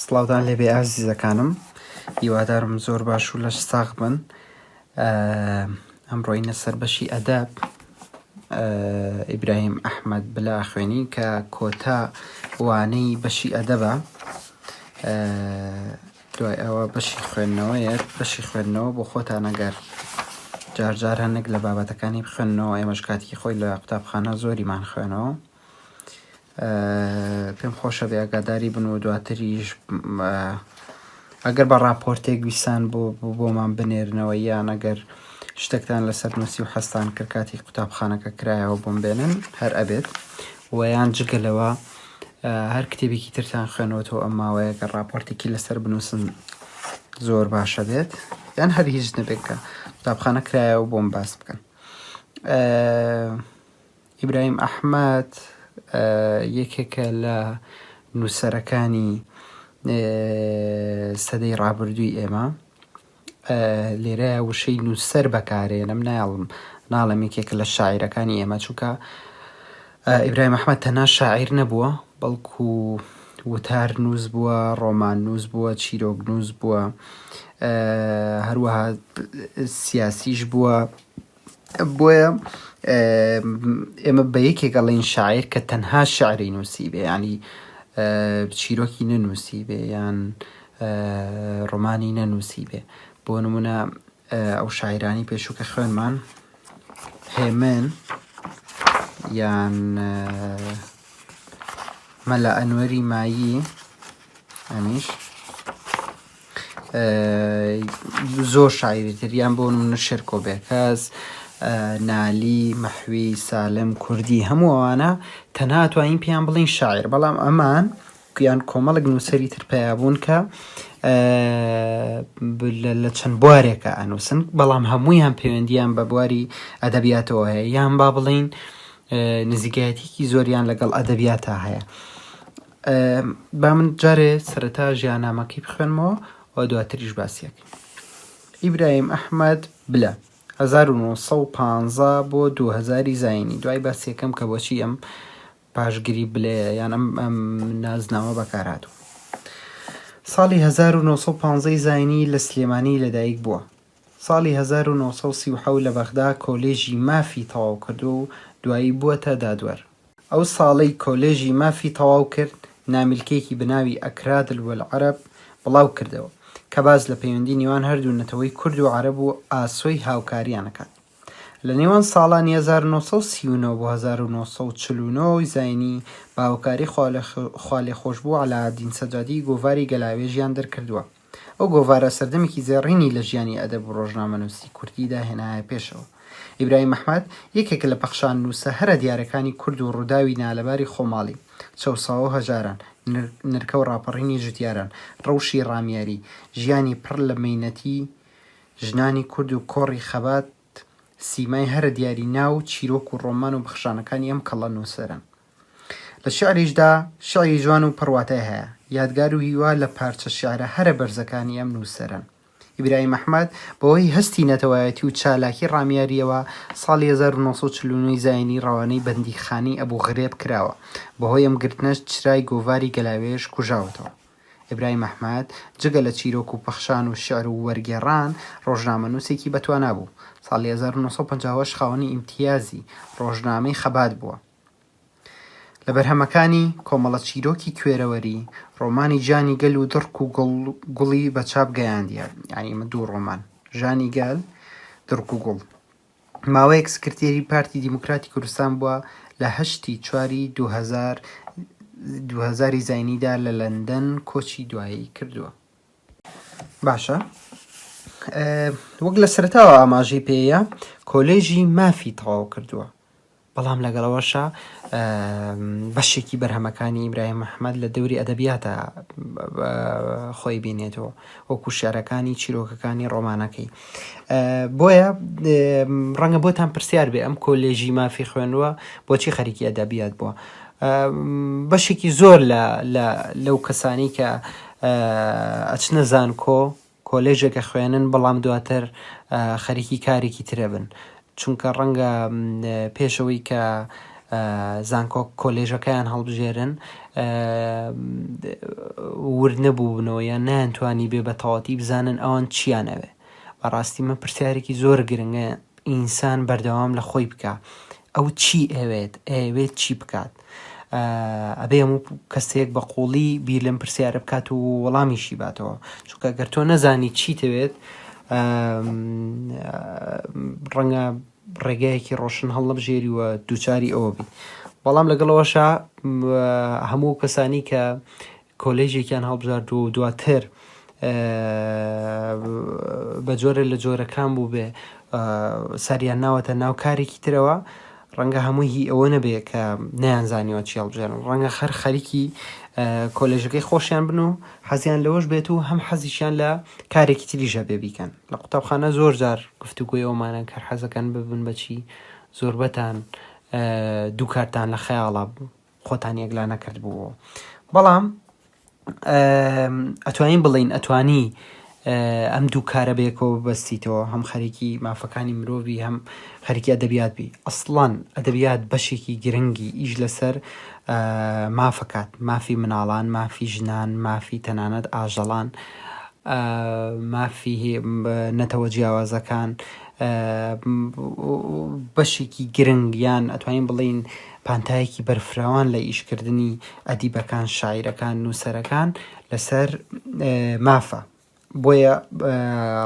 سڵاوتان لێبێ ئازیزەکانم، هیوادارم زۆر باش و لەش ساغ بن. ئەمڕۆینە سەر بەشی ئەدەب ئیبراهیم ئەحمەد بلا خوێنی کە کۆتا وانەی بەشی ئەدەبە. دوای ئەوە بەشی خوێندنەوەیەت، بەشی خوێندنەوە بۆ خۆتان ئەگەر جارجار هەنێک لە بابەتەکانی بخوێننەوە، ئێمەش کاتی خۆی لە قوتابخانە زۆریمان خوێنەوە. پێم خۆشە بێ ئاگاداری بن و دواتریش ئەگەر بە ڕاپۆرتێک ویسان بۆمان بنێرنەوە یان ئەگەر شتێکتان لەسەر نووسی و حەستان کرد کاتی قوتابخانەکە کرایەوە بۆم بێنن هەر ئەبێت، ویان جگەلەوە هەر کتێبێکی ترتان خوێنەوەتەوە ئەم ماوەیە کە ڕاپۆرتێکی لەسەر بنووسن زۆر باشە بێت، یان هەر هیچ نەبێت کە قوتابخانە کرایەوە بۆم باس بکەن. ئیبراهیم ئەحمەد یەکێکە لە نووسەرەکانی سەدەی ڕابردووی ئێمە. لێرە وشەی نووسەر بەکارێنم، ناڵم یەکێکە لە شاعیرەکانی ئێمە، چونکە ئیبراهیم ئەحمەد تەنها شاعیر نەبووە، بەڵکو وتار نووس بووە، ڕۆمان نووس بووە، چیرۆک نووس بووە، هەروەها سیاسیش بووە. بۆیە ئێمە بە یەکێک ئەڵێن شاعیر کە تەنها شعری نووسی بێ، ینی چیرۆکی نەنووسی بێ یان ڕۆمانی نەنووسی بێ. بۆ نمونە ئەو شاعیرانی پێشووکە خوێنمان، هێمن یان مەلا ئەنوەری مایی، ئەمیش زۆر شاعیری تریان بۆ نمونە شێرکۆ بێکەس، نالی، مەحوی، سالم، کوردی، هەموو ئەوانە تەنها توانین پێیان بڵین شاعیر. بەڵام ئەمان یان کۆمەڵێک نووسەری تر پێیا بوون کە لە چەند بوارێکە ئەنووسن، بەڵام هەموویان پەیوەندیان بە بواری ئەدەبیاتەوە هەیە، یان با بڵین نزیکایەتێکی زۆریان لەگەڵ ئەدەبیاتە هەیە. با من جارێ سەرەتا ژیاننامەکەی بخوێنمەوە و دواتریش باسیەکەین. ئیبراهیم ئەحمەد بلە 1950 بۆ 2000 زاینی. دوای باسیەکەم کە بۆچی ئەم پاشگیری بلێ یان ئەم نازناوە بەکارهاتوو. ساڵی 1950 زاینی لە سلێمانی لەدایک بووە. ساڵی 1937 لە بەغدا کۆلێژی مافی تەواو کرد و دوایی بووەتە دادوەر. ئەو ساڵەی کۆلێژی مافی تەواو کرد، ناملکێکی بناوی ئەکراد العەرەب بڵاو کردەوە کە باز لە پەیوەندی نێوان هەردوو نەتەوەی کورد و عەرەب و ئاسۆی هاوکاریان ئەکات. لە نێوان ساڵانی 1939 بۆ 1949 زاینی باوەکاری خواڵێخۆشبوو عەلاءالدین سەجادی گۆڤاری گەلاوێژیان دەرکردووە. ئەو گۆڤارە سەردەمێکی زێڕینی لە ژیانی ئەدەب و ڕۆژنامەنووسی کوردیدا هێنایە پێشەوە. ئیبراهیم ئەحمەد یەکێک لە پەخشان نووسە هەرە دیارەکانی کورد و ڕووداوی نالەباری خۆماڵی، چەوساوە و هەژاران، نرکە و ڕاپەڕینی جوتیاران، ڕەوشی ڕامیاری، ژیانی پڕ لە مەینەتی ژنانی کورد و کۆڕی خەبات، سیمای هەرە دیاری ناو، چیرۆک و ڕۆمان و بەخشانەکانی ئەم کەڵە نووسەرن. لە شیعریشدا شیعری جوان و پڕواتای هەیە، یادگار و هیوا لە پارچە شیعرە هەرە بەرزەکانی ئەم نووسەرن. ئیبراهیم ئەحمەد بەهۆی هەستی نەتەوایەتی و چالاکی ڕامیاریەوە ساڵی 1949 زاینی ڕەوانەی بەندیخانەی ئەبوو غرێب کراوە. بەهۆی ئەم گرتنەش چرای گۆڤاری گەلاوێژ کوژاوەتەوە. ئیبراهیم ئەحمەد جگە لە چیرۆک و پەخشان و شیعر و وەرگێڕان ڕۆژنامەنووسێکی بەتوانا بوو. ساڵی 1950 خاوەنی ئیمتیازی ڕۆژنامەی خەبات بووە. لە بەرهەمەکانی کۆمەڵە چیرۆکی کوێرەوەری، ڕۆمانی ژانی گەل و دڕک و گوڵی بە چاپ گەیاندیە، یعنی دوو ڕۆمان، ژانی گەل، دڕک و گوڵ. ماوەیەک سکرتێری پارتی دیموکراتی کوردستان بووە. لە 8 چواری 2000 زاینیدا لە لەندەن کۆچی دوایی کردووە. باشە، وەک لە سەرەتاوە ئاماژەی پێیە کۆلێژی مافی تەواو کردووە، بەڵام لەگەڵەوەشە بەشێکی بەرهەمەکانی ئیبراهیم ئەحمەد لە دەوری ئەدەبیاتە خۆی بینێتەوە، وەکو شێعرەکانی چیرۆکەکانی ڕۆمانەکەی. بۆیە ڕەنگە بۆتان پرسیار بێ ئەم کۆلێژی مافی خوێنووە بۆچی خەریکی ئەدەبیات بووە. بەشێکی زۆر لەو کەسانی کە ئەچنە زانکۆ کۆلێژێکە خوێنن بەڵام دواتر خەریکی کارێکی ترە بن، چونکە ڕەنگە پێشەوەی کە زانکۆ کۆلێژەکەیان هەڵبژێرن ورد نەبووبنەوە یان نانتوانی بێ بە تەواتی بزانن ئەوان چیانەوێ. بەڕاستی من پرسیارێکی زۆر گرنگە ئینسان بەردەوام لە خۆی بکە ئەو چی ئەوێت چی بکات. ئەبێ هەموو کەسێک بە قوڵی بیر لەم پرسیارە بکات و وەڵامیشی باتەوە، چونکە گەر تۆ نەزانی چیتەوێت ڕەنگە ڕێگایەکی ڕۆشن هەڵنەبژێری وە دووچاری ئەوە بی. بەڵام لەگەڵەوەشە هەموو کەسانی کە کۆلێژێکیان هەڵبژارد و دواتر بە جۆرە لە جۆرەکان بوو بێ ساریان ناوەتە ناو کارێکی ترەوە، ڕەنگە هەمووی هی ئەوە نەبێ کە نەیانزانیەوە چی هەڵبژێرن، ڕەنگە خەریکی کۆلێژەکەی خۆشیان بن و حەزیان لەوەش بێت و هەم حەزیشیان لە کارێکی تریژە بێ بیکەن. لە قوتابخانە زۆر جار گفتوگۆی ئەومانە کە حەزەکەن ببن بەچی زۆربەتان دوو کارتان لە خەیاڵە خۆتان یەکلا نەکرد بووەوە. بەڵام ئەتوانین بڵین ئەتوانی ئەم دوو کارە بێکەوە ببەستیتەوە، هەم خەریکی مافەکانی مرۆڤی هەم خەریکی ئەدەبیات بی. ئەسڵان ئەدەبیات بەشێکی گرنگی ئیش لەسەر مافەکات، مافی مناڵان، مافی ژنان، مافی تەنانەت ئاژەڵان، مافی نەتەوە جیاوازەکان، بەشێکی گرنگیان ئەتوانین بڵین پانتایەکی بەرفراوان لە ئیشکردنی ئەدیبەکان، شاعیرەکان، نووسەرەکان لەسەر مافە. بۆیە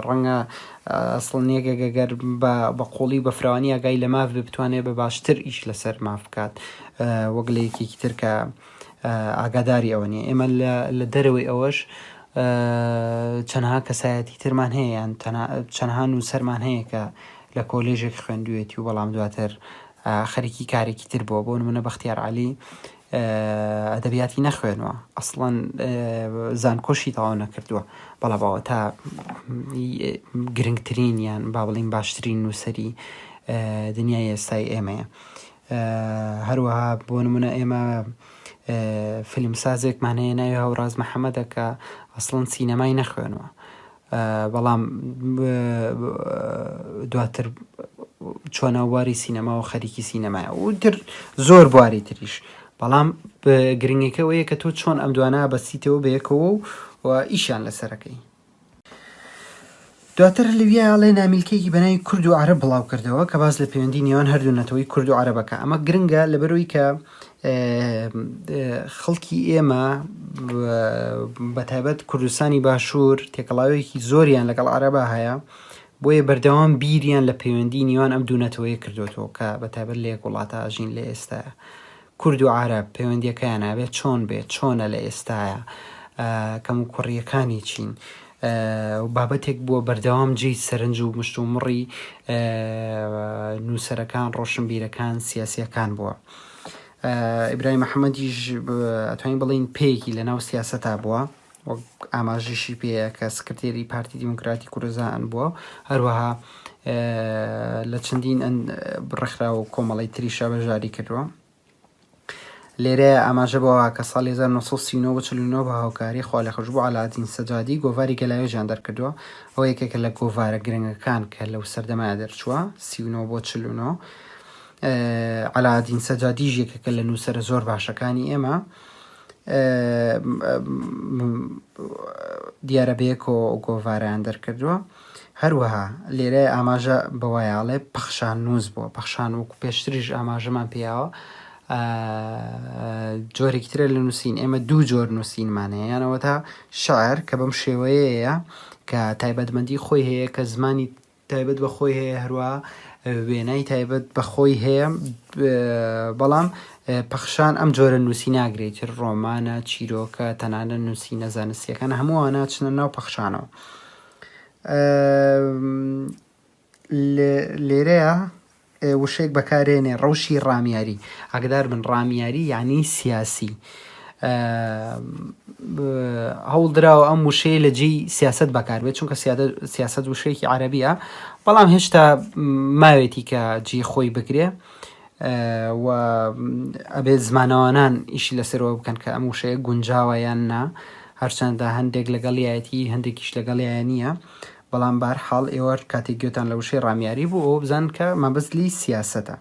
ڕەنگە ئەسڵنیەکە گەر بە قوڵی بە فراوانی ئاگای لە ماف بتوانێت بە باشتر ئیش لەسەر ماف بکات وەک لە یەکێکی تر کە ئاگاداری ئەوە نیە. ئێمە لە دەرەوەی ئەوەش چەندها کەسایەتی ترمان هەیە یان چەندها نووسەرمان هەیە کە لە کۆلێژێک خوێندوێتی و بەڵام دواتر خەریکی کارێکی تر بووە. بۆ نمونە بەختیار عەلی ئەدەبیاتی نەخوێنەوە، ئەسڵەن زانکۆشی تەواو نەکردووە، بەڵام تا گرنگترین یان با بڵین باشترین نووسەری دنیای ئێستای ئێمەیە. هەروەها بۆ نمونە ئێمە فیلمسازێکمان هەیە ناوی هەوراز محەممەدە کە ئەسڵەن سینەمای نەخوێنەوە، بەڵام دواتر چۆناواری سینەما و خەریکی سینەمایە و تر زۆر بواری تریش. بەڵام گرنگەکەوەیە کە تۆ چۆن ئەم دوانە بەسیتەوە بەیەکەوە و ئیشیان لەسەرەکەی. دواتر لەویاڵێ نامیلکەیەکی بەناوی کورد و عەرەب بڵاو کردەوە کە باز لە پەیوەندی نێوان هەردوو نەتەوەی کورد و عەرەبەکە. ئەمە گرنگە لەبەرەوەی کە خەڵکی ئێمە بەتایبەت کوردستانی باشوور تێکەڵاوێکی زۆریان لەگەڵ عەرەبا هەیە، بۆیە بەردەوام بیریان لە پەیوەندی نێوان ئەم دوو نەتەوەیە کردوێتەوە کە بەتایبەت لە یەک وڵاتە ئاژین لە ئێستاە. کورد و عەرەب پەیوەندیەکەیان نابێت چۆن بێت، چۆنە لە ئێستاە، کەم و کوڕیەکانی چین و بابەتێک بووە بەردەوام جێی سەرنج و مشت و مڕی نووسەرەکان، ڕۆشنبیرەکان، سیاسیەکان بووە. ئیبراهیم محەممەدیش ئەتوانین بڵین پێیەکی لە ناو سیاسەتا بووە، وەک ئاماژیشی پێەیە کە سکرتێری پارتی دیموکراتی کوردستان بووە، هەروەها لە چەندین بڕێکخرا و کۆمەڵی تریشە بەژاری کردووە. لێرە ئاماژە بەوە کە ساڵی 1939 بە 49 بە هاوکاری خوا لەخۆش بوو عەلاءالدین سەجادی گۆڤاری گەلاوێژیان دەرکردووە. ئەوە یەکێکە لە گۆڤارە گرنگەکان کە لەو سەردەمایە دەرچووە 39 بۆ 49. عەلاءالدین سەجادیش یەکێکە لە نووسەرە زۆر باشەکانی ئێمە، دیارە بەیەکەوە گۆڤارەیان دەرکردووە. هەروەها لێرە ئاماژە بەوایاڵێ پەخشان نووس بووە، پەخشان وەکو پێشتریش ئاماژەمان پێیاوە جۆرێکی ترە لە نووسین. ئێمە دوو جۆر نووسینمانەیە، یانەوە تا شاعر کە بەم شێوەیەیە کە تایبەتمەندی خۆی هەیە، کە زمانی تایبەت بە خۆی هەیە، هەروە وێنای تایبەت بە خۆی هەیە، بەڵام پەخشان ئەم جۆرە نووسی ناگرێت، ڕۆمانە، چیرۆکە، تەنانەت نووسینە زانستیەکان هەمووانە چنە ناو پەخشانەوە. لێرەیە وشەیەک بەکارێنێ ڕەوشی ڕامیاری. ئاگدار بن ڕامیاری یعنی سیاسی. هەوڵ دراوە ئەم وشەیە لە جێی سیاست بەکاربێت، چونکە سیاست وشەیەکی عەرەبیە، بەڵام هێشتا ماوێتی کە جێی خۆی بگرێ و ئەبێت زمانەوانان ئیشی لەسەرەوە بکەن کە ئەم وشەیە گونجاوە یان نا، هەرچەندە هەندێک لەگەڵیەتی هەندێکیش لەگەڵیان نییە، بەڵام بەرحاڵ ئێوە کاتێک گوێتان لە وشەی ڕامیاری بوو ئەوە بزان کە مەبەست لی سیاسەتە.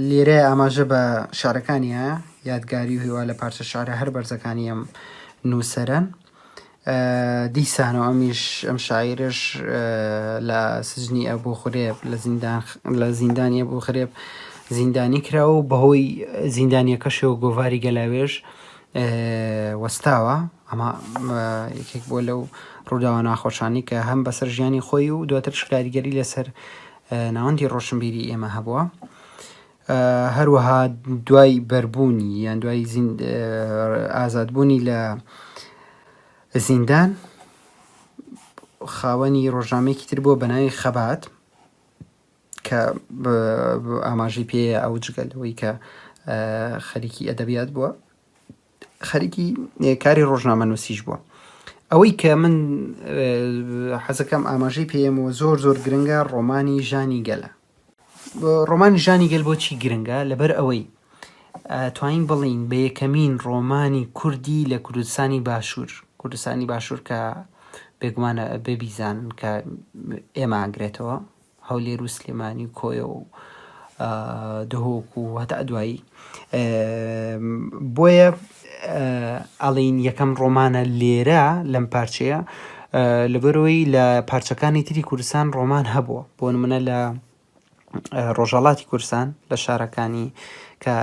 لێرە ئاماژە بە شارەکانی هەیە یادگاری و هیوا لە پارچە شارە هەر بەرزەکانی ئەم نووسەرن. دیسانەوە ئەم شاعیرش لە سژنی ئەبوو خوڕێب لە زیندانی ئەبوو خوڕێب زیندانی کراوە و بەهۆی زیندانیەکەشەوە گۆڤاری گەلاوێژ وەستاوە. ئەمە یەکێک بۆ لەو ڕووداوە ناخۆشانی کە هەم بەسەر ژیانی خۆی و دواتر شکاریگەری لەسەر ناوەندی ڕۆشنبیری ئێمە هەبووە. هەروەها دوای بەربوونی یان دوای ئازادبوونی لە زیندان خاوەنی ڕۆژنامەیەکی تر بووە بە ناوی خەبات کە ئاماژەی پێ ئەو جگەلەوەی کە خەریکی ئەدەبیات بووە، خەریکی کاری ڕۆژنامە نووسیش بووە. ئەوەی کە من حەزەکەم ئاماژەی پێیەمەوە زۆر زۆر گرنگە ڕۆمانی ژانی گەلە. ڕۆمانی ژانی گەل بۆچی گرنگە؟ لەبەر ئەوەی توانین بڵین بە یەکەمین ڕۆمانی کوردی لە کوردستانی باشوور کە بێگومانە ببیزانن کە ئێمە ئاگرێتەوە هەولێر و سلێمانی و کۆیە و دهۆک و هەتا دوایی. بۆیە ئەڵین یەکەم ڕۆمانە لێرە لەم پارچەیە لەبەرەوەی لە پارچەکانی تری کوردستان ڕۆمان هەبووە. بۆ نمونە لە ڕۆژهەڵاتی کوردستان لە شارەکانی کە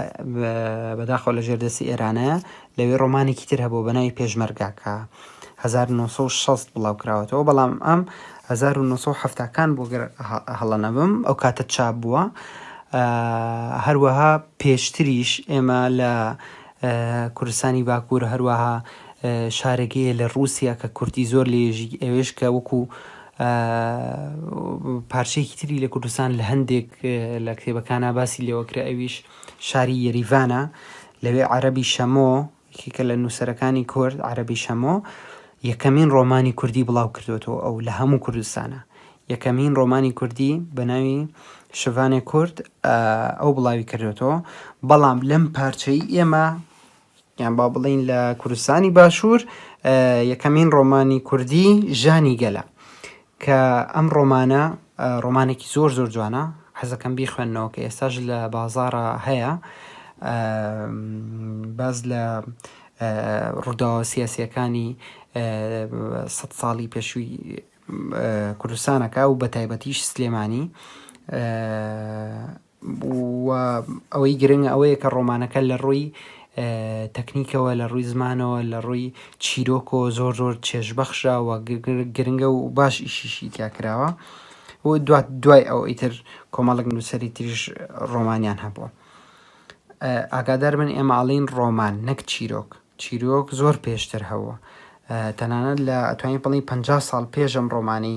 بەداخەوە لە ژێردەستی ئێرانەیە لەوێ ڕۆمانێکی تر هەبوو بە ناوی پێشمەرگا کە 1960 بڵاو کراوەتەوە، بەڵام ئەم 1970کان بۆ هەڵەنەبم ئەو کاتە چاپ بووە. هەروەها پێشتریش ئێمە لە کوردستانی باکوور هەروەها شارەکەیە لە رووسیا کە کوردی زۆر لێژی ئەوێش کە وەکو پارچەیەکی تری لە کوردستان لە هەندێک لە کتێبەکانە باسی لێوەکرا، ئەویش شاری یەریڤانە لەوێ عەرەبی شەمۆ یەکێکە لە نووسەرەکانی کورد عەرەبی شەمۆ یەکەمین ڕۆمانی کوردی بڵاو کردوێتەوە ئەو لە هەموو کوردستانە. یەکەمین ڕۆمانی کوردی بە ناوی شڤانێ کورد ئەو بڵاوی کردوێتەوە. بەڵام لەم پارچەی ئێمە یان با بڵین لە کوردستانی باشوور یەکەمین ڕۆمانی کوردی ژانی گەلە کە ئەم ڕۆمانە ڕۆمانێکی زۆر زۆر جوانە، حەزەکەم بیخوێنەوە کە ئێستاش لە بازاڕە هەیە. باز لە ڕووداوە سیاسیەکانی 100 ساڵی پێشووی کوردستانەکە و بە تایبەتیش سلێمانی. ئەوەی گرنگە ئەوەیە کە ڕۆمانەکە لە ڕووی تەکنیکەوە لە ڕووی زمانەوە لە ڕووی چیرۆکەوە زۆر زۆر چێژبەخشە و گرنگە و باش ئیشیشی تیاکراوە و دوای ئەو ئیتر کۆمەڵێک نووسەری تریش ڕۆمانیان هەبووە. ئاگادار بن ئێمە ئاڵین ڕۆمان نەک چیرۆک زۆر پێشتر هەبووە، تەنانەت لە ئەتوانین بڵین 50 ساڵ پێش ئەم ڕۆمانی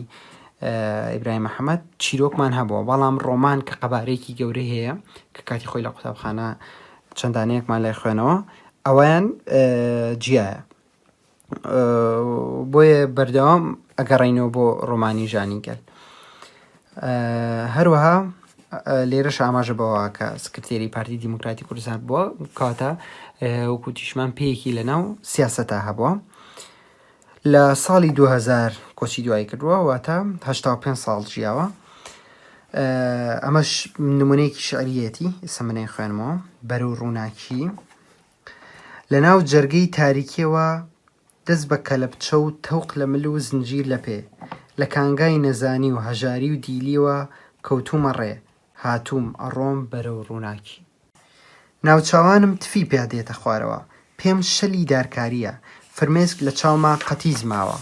ئیبراهیم محەممەد چیرۆکمان هەبووە. بەڵام ڕۆمان کە قەبارەیەکی گەورەی هەیە کە کاتی خۆی لە قوتابخانە چەندانەیەکمان لای خوێنەوە ئەویان جیایە. بۆیە بەردەوام ئەگەڕێینەوە بۆ ڕۆمانی ژانی گەل. هەروەها لێرەش ئاماژە بەوە کە سکرتێری پارتی دیموکراتی کوردستان بووە، کاتە وەکو تیشمان پێیەکی لەناو سیاسەتا هەبووە. لە ساڵی 2000 کۆچی دوایی کردووە، واتە 85 ساڵ ژیاوە. ئەمەش نمونەیەکی شعریەتی سەمنەی خوێنمەوە. بەرەو ڕووناکی لە ناو جەرگەی تاریکیەوە دەست بە کەلەپچە و تەوق لە مل و زنجیر لە پێ، لە کانگای نەزانی و هەژاری و دیلیەوە کەوتومە ڕێ، هاتووم ئەڕۆم بەرەو ڕووناکی. ناوچاوانم تفی پیادێتە خوارەوە، پێم شەلی دارکاریە، فرمێسک لە چاوما قەتیز ماوە.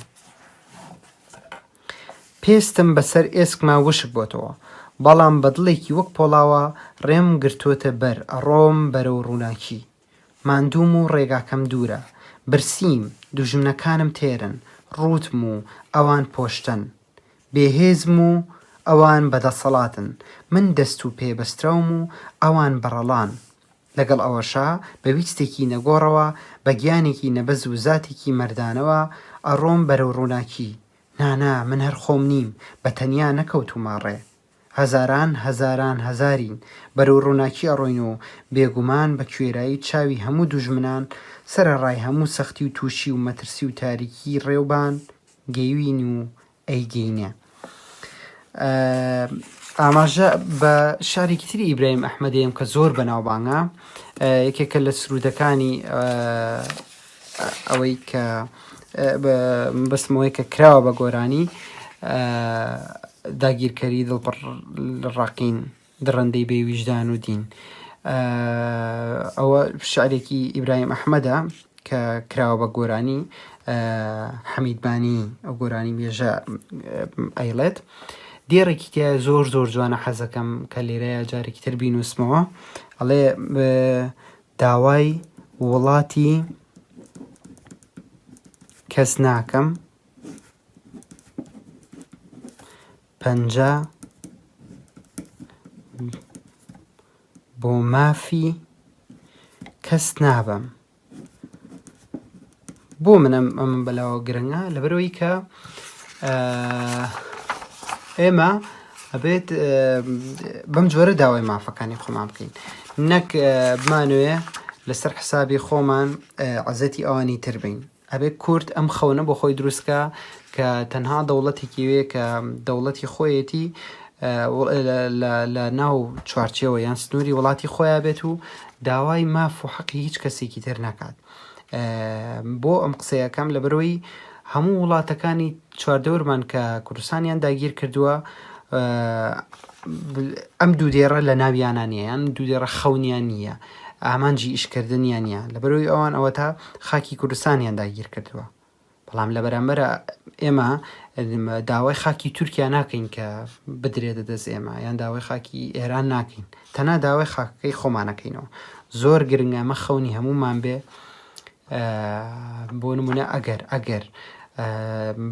پێستم بەسەر ئێسکما وشک بۆتەوە، بەڵام بەدڵێکی وەک پۆڵاوە ڕێم گرتوۆتە بەر ئەڕۆم بەرەو ڕووناکی. ماندووم و ڕێگاکەم دوورە، برسیم دوژمنەکانم تێرن، ڕوتم و ئەوان پۆشتن، بێهێزم و ئەوان بەدەسەڵاتن، من دەست و پێبەستراوم و ئەوان بەڕەڵان. لەگەڵ ئەوەشا بە ویستێکی نەگۆڕەوە، بە گیانێکی نەبەز و زاتێکی مەردانەوە ئەڕۆم بەرەو ڕووناکی. نانا من هەر خۆم نیم، بە تەنیا نەکەوتومە ڕێ، هەزاران هەزاران هەزارین بەرەو ڕووناکی ئەڕۆین و بێگومان بە کوێرایی چاوی هەموو دوژمنان، سەرەڕای هەموو سەختی و تووشی و مەترسی و تاریکی ڕێوبان گەیوین و ئەیگەینێ. ئاماژە بە شارێکی تری ئیبراهیم ئەحمەدیەم کە زۆر بەناوبانگە، یەکێکە لە سرودەکانی ئەوەی کە بەسمەوەی کە کراوە بە گۆرانی، داگیرکەری دڵپڕ ڕاقین دڕندەی بێویژدان و دین. ئەوە شعرێکی ئیبراهیم ئەحمەدە کە کراوە بە گۆرانی، حەمیدبانی ئەو گۆرانی بێژە ئەیڵێت. دێڕێکی تیا زۆر زۆر جوانە حەزەکەم کە لێرەیە جارێکی تر بینوسمەوە. ئەڵێ داوای وڵاتی کەس ناکەم، پەنجە بۆ مافی کەس نابم. بۆ منم ئەمە بەلاوە گرنگە لەبەرەوەی کە ئێمە ئەبێت بەم جۆرە داوای مافەکانی خۆمان بکەین، نەک بمانوێ لەسەر حسابی خۆمان عەزەتی ئەوانی تر بین. ئەبێت کورد ئەم خەونە بۆ خۆی دروستکە کە تەنها دەوڵەتێکی وێ کە دەوڵەتی خۆیەتی لە ناو چوارچێوە یان سنووری وڵاتی خۆیان بێت و داوای ماف و حەقی هیچ کەسێکی تر ناکات. بۆ ئەم قسەیەکەم لەبەرەوەی هەموو وڵاتەکانی چواردەورمان کە کوردستانیان داگیر کردووە ئەم دوو دێڕە لە ناویانان نیە، یان دوو دێڕە خەونیان نییە، ئامانجی ئیشکردنیان نیە، لەبەرەوەی ئەوان ئەوە تا خاکی کوردستانیان داگیر کردووە. بەڵام لە بەرامبەرە ئێمە داوای خاکی تورکیا ناکەین کە بدرێتە دەست ئێمە، یان داوای خاکی ئێران ناکەین، تەنها داوای خاکەکەی خۆمانەکەینەوە. زۆر گرنگە ئەمە خەونی هەمومان بێ. بۆ نمونە ئەگەر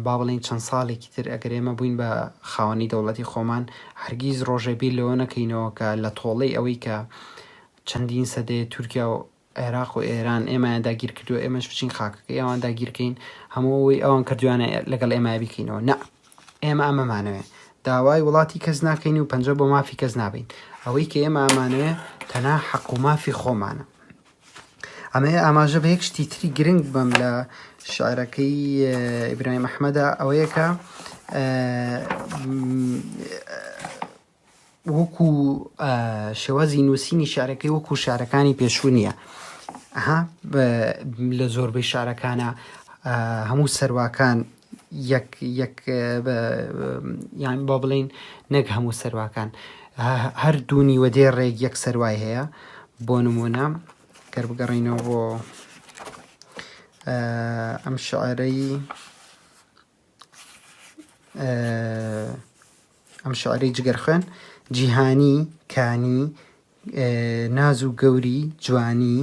با بڵین چەند ساڵێکی تر ئەگەر ئێمە بووین بە خاوەنی دەوڵەتی خۆمان، هەرگیز ڕۆژێ بیر لەوە نەکەینەوە کە لە تۆڵەی ئەوەی کە چەندین سەدەیە تورکیا و عێراق و ئێران ئێمەیان داگیر کردووە، ئێمەش بچین خاکەکەی ئەوان داگیرکەین، هەمووەی ئەوان کردوانە لەگەڵ ئێمە بیکەینەوە. نە، ئێمە ئەمەمانەوێ داوای وڵاتی کەس ناکەین و پەنجە بۆ مافی کەس نابین. ئەوەی کە ئێمە ئەمانەوێ تەنها حەق و مافی خۆمانە. ئەمەیە ئاماژە بە یەک شتی تری گرنگ بم لە شعرەکەی ئیبراهیم ئەحمەدە، ئەوەیە کە وەکو شێوازی نووسینی شعرەکەی وەکو شارەکانی پێشوو نییە. لە زۆربەی شارەکانە هەموو سەرواکان یان با بڵین نەک هەموو سەرواکان، هەر دوونی وە دێڕێک یەک سەروای هەیە. بۆ نمونە گەر بگەڕینەوە بۆ ئەم شعرەی جگەر خوێن: جیهانی کانی ناز و گەوری جوانی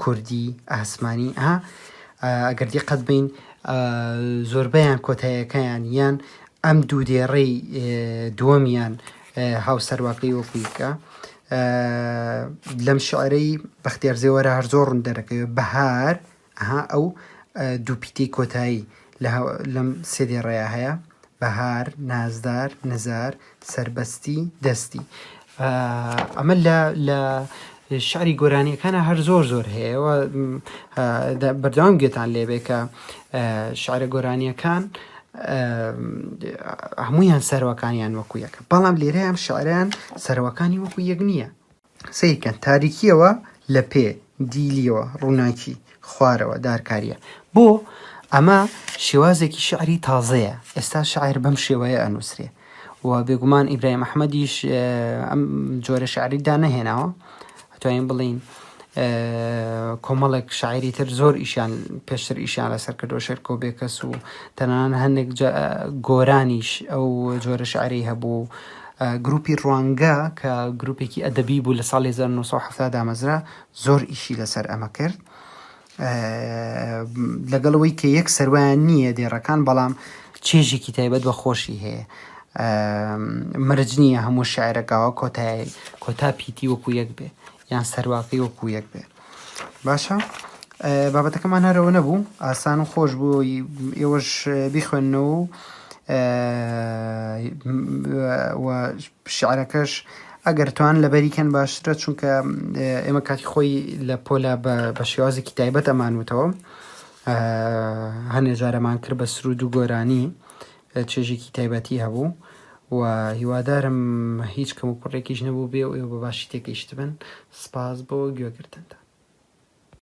کوردی ئاسمانی. ئەگەر دیقەت بین زۆربەیان کۆتاییەکەیان یان ئەم دوو دێڕەی دووەمیان هاوسەرواکەی وەکویکە. لەم شعرەی بەختیار زێوەرە هەر زۆر ڕوون دەرەکەوێت بەهار، ئەو دوو پیتەی کۆتایی لەم سێ دێڕەیە هەیە: بەهار، نازدار، نزار، سەربەستی، دەستی. ئەمە لە شعری گۆرانیەکانە هەر زۆر زۆر هەیەەوە. بەردەوام گوێتان لێبێ کە شعرە گۆرانیەکان هەموویان سەرۆکانیان وەکو یەکە، بەڵام لێرە ئەم شعریان سەرۆکانی وەکو یەک نییە. سیکەن تاریکیەوە لە پێ دیلیەوە ڕووناکی خوارەوە دارکاریە. بۆ ئەمە شێوازێکی شعری تازەیە، ئێستا شاعر بەم شێوەیە ئەنووسرێ و بێگومان ئیبراهیم ئەحمەدیش ئەم جۆرە شعریدا نەهێناوە. توانین بڵین کۆمەڵێک شاعری تر زۆر ئیشیان پێشتر ئیشیان لەسەر کردو، شێرکۆ بێکەس و تەنانەت هەندێک گۆرانیش ئەو جۆرە شاعری هەبوو. گروپی ڕوانگە کە گروپێکی ئەدەبی بوو لە ساڵی 1970 دامەزرا، زۆر ئیشی لەسەر ئەمە کرد، لەگەڵەوەی کە یەک سەروایان نییە دێڕەکان، بەڵام چێژێکی تایبەت بە خۆشی هەیە. مەرج نییە هەموو شاعرەکەوە کۆتا پیتی وەکو یەک بێ یان سەرواکەی وەکو یەک بێ. باشە، بابەتەکەمان هەرەوە نەبوو، ئاسان و خۆش بوو ئێوەش بیخوێننەوە و شعرەکەش ئەگەر توان لەبەریکەن باشترە، چونکە ئێمە کاتی خۆی لە پۆلا بە شێوازێکی تایبەت ئەمانوتەوە. هەنێ جارەمان کرد بە سرود و گۆرانی، چێژێکی تایبەتی هەبوو و هیوادارم هیچ کەم و کوڕێکیش نەبوو بێ و ئێوە بە باشی تێکەیشت بن. سپاس بۆ گوێگرتنتان.